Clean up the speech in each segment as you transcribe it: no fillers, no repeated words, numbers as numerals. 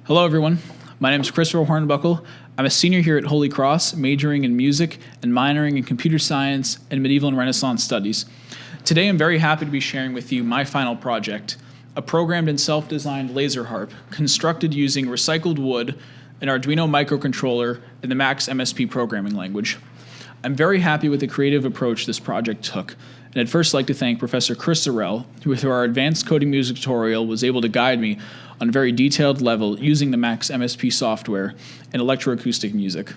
Hello, everyone. My name is Christopher Hornbuckle. I'm a senior here at Holy Cross, majoring in music and minoring in computer science and medieval and Renaissance studies. Today, I'm very happy to be sharing with you my final project, a programmed and self-designed laser harp constructed using recycled wood, an Arduino microcontroller, and the Max MSP programming language. I'm very happy with the creative approach this project took, and I'd first like to thank Professor Shirish, who through our advanced coding music tutorial was able to guide me on a very detailed level using the Max MSP software and electroacoustic music.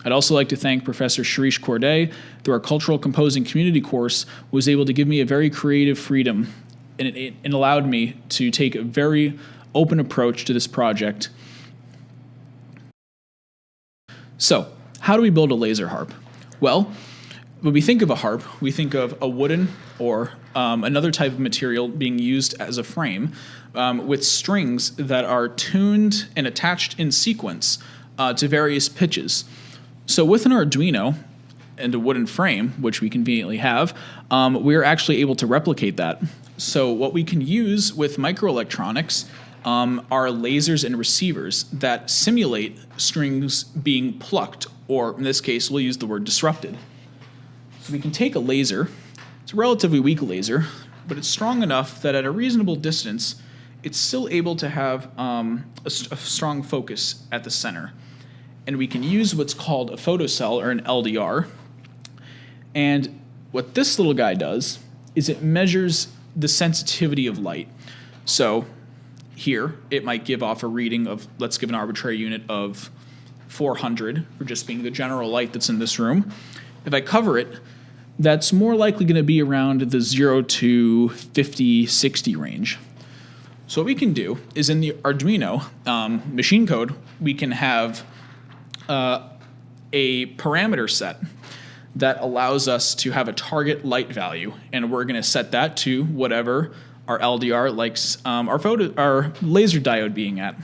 I'd also like to thank Professor Shirish Korde, through our cultural composing community course, who was able to give me a very creative freedom, and it allowed me to take a very open approach to this project. So, how do we build a laser harp? Well, when we think of a harp, we think of a wooden or another type of material being used as a frame with strings that are tuned and attached in sequence to various pitches. So with an Arduino and a wooden frame, which we conveniently have, we're actually able to replicate that. So what we can use with microelectronics are lasers and receivers that simulate strings being plucked, or in this case, we'll use the word disrupted. So we can take a laser, it's a relatively weak laser, but it's strong enough that at a reasonable distance, it's still able to have a strong focus at the center. And we can use what's called a photocell, or an LDR. And what this little guy does is it measures the sensitivity of light. So here, it might give off a reading of, let's give an arbitrary unit of 400 for just being the general light that's in this room. If I cover it, that's more likely going to be around the 0 to 50, 60 range. So what we can do is in the Arduino machine code, we can have a parameter set that allows us to have a target light value, and we're going to set that to whatever our LDR likes our laser diode being at.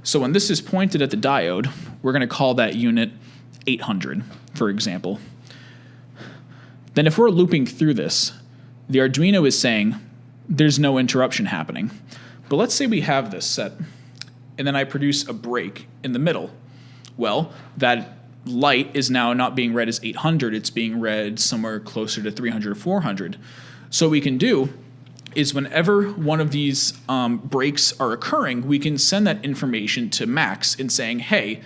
So when this is pointed at the diode, we're going to call that unit 800, for example. Then if we're looping through this, the Arduino is saying there's no interruption happening. But let's say we have this set, and then I produce a break in the middle. Well, that light is now not being read as 800, it's being read somewhere closer to 300 or 400. So what we can do is whenever one of these breaks are occurring, we can send that information to Max in saying, hey,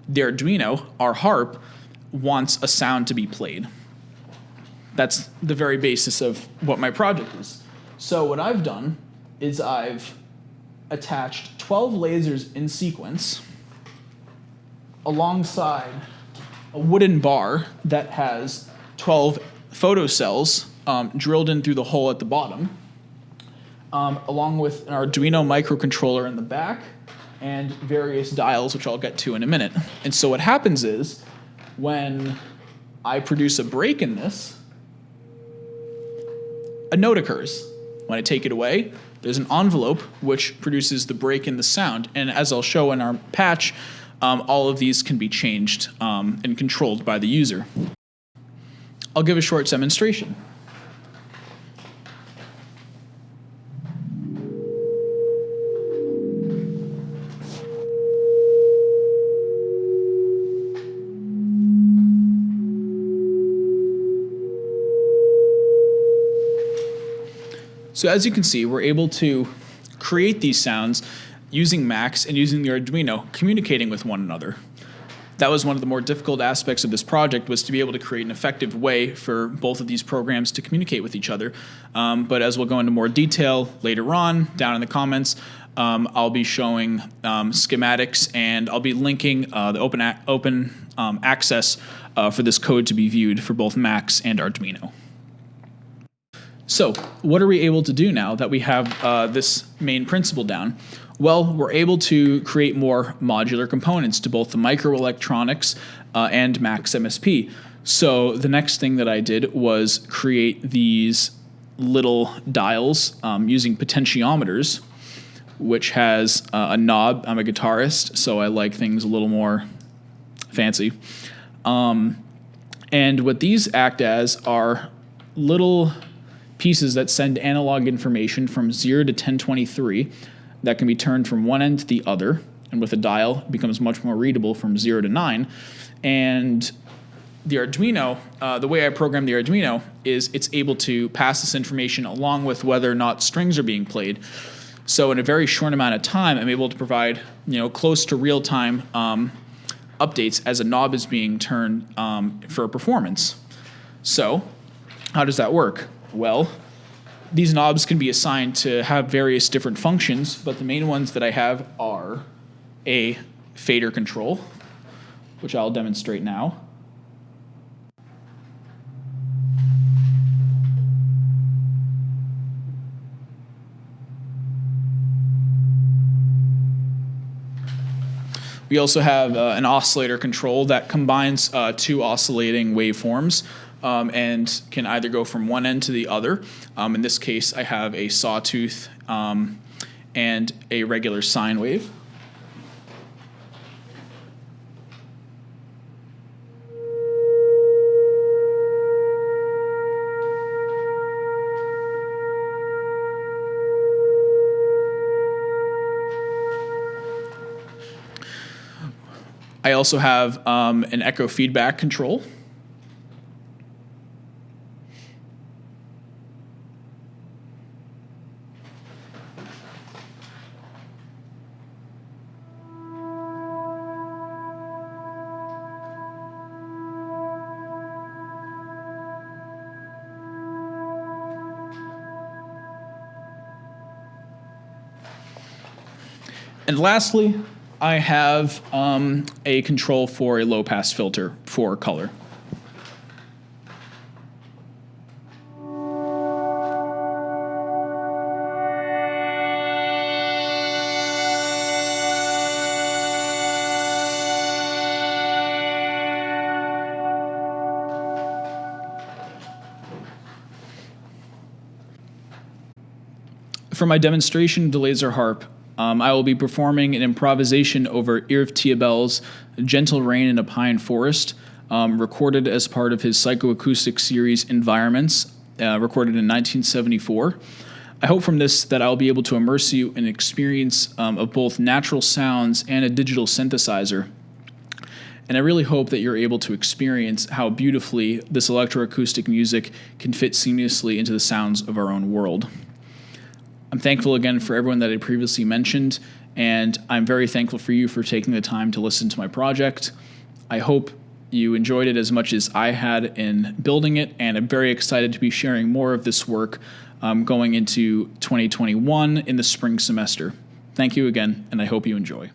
the Arduino, our harp, wants a sound to be played. That's the very basis of what my project is. So what I've done is I've attached 12 lasers in sequence alongside a wooden bar that has 12 photocells drilled in through the hole at the bottom, along with an Arduino microcontroller in the back and various dials, which I'll get to in a minute. And so what happens is when I produce a break in this, a note occurs. When I take it away, there's an envelope which produces the break in the sound. And as I'll show in our patch, all of these can be changed and controlled by the user. I'll give a short demonstration. So as you can see, we're able to create these sounds using Max and using the Arduino, communicating with one another. That was one of the more difficult aspects of this project, was to be able to create an effective way for both of these programs to communicate with each other. But as we'll go into more detail later on, down in the comments, I'll be showing schematics, and I'll be linking the open access for this code to be viewed for both Max and Arduino. So what are we able to do now that we have this main principle down? Well, we're able to create more modular components to both the microelectronics and Max MSP. So the next thing that I did was create these little dials using potentiometers, which has a knob. I'm a guitarist, so I like things a little more fancy. And what these act as are little pieces that send analog information from 0 to 1023 that can be turned from one end to the other. and with a dial, it becomes much more readable from 0 to 9. And the Arduino, the way I program the Arduino is it's able to pass this information along with whether or not strings are being played. So in a very short amount of time, I'm able to provide, close to real-time updates as a knob is being turned for a performance. So how does that work? Well, these knobs can be assigned to have various different functions, but the main ones that I have are a fader control, which I'll demonstrate now. We also have an oscillator control that combines two oscillating waveforms and can either go from one end to the other. In this case, I have a sawtooth and a regular sine wave. I also have an echo feedback control. And lastly, I have a control for a low-pass filter for color. For my demonstration of the laser harp, I will be performing an improvisation over Irv Teibel's Gentle Rain in a Pine Forest, recorded as part of his psychoacoustic series Environments, recorded in 1974. I hope from this that I'll be able to immerse you in an experience of both natural sounds and a digital synthesizer. And I really hope that you're able to experience how beautifully this electroacoustic music can fit seamlessly into the sounds of our own world. I'm thankful again for everyone that I previously mentioned, and I'm very thankful for you for taking the time to listen to my project. I hope you enjoyed it as much as I had in building it, and I'm very excited to be sharing more of this work going into 2021 in the spring semester. Thank you again, and I hope you enjoy.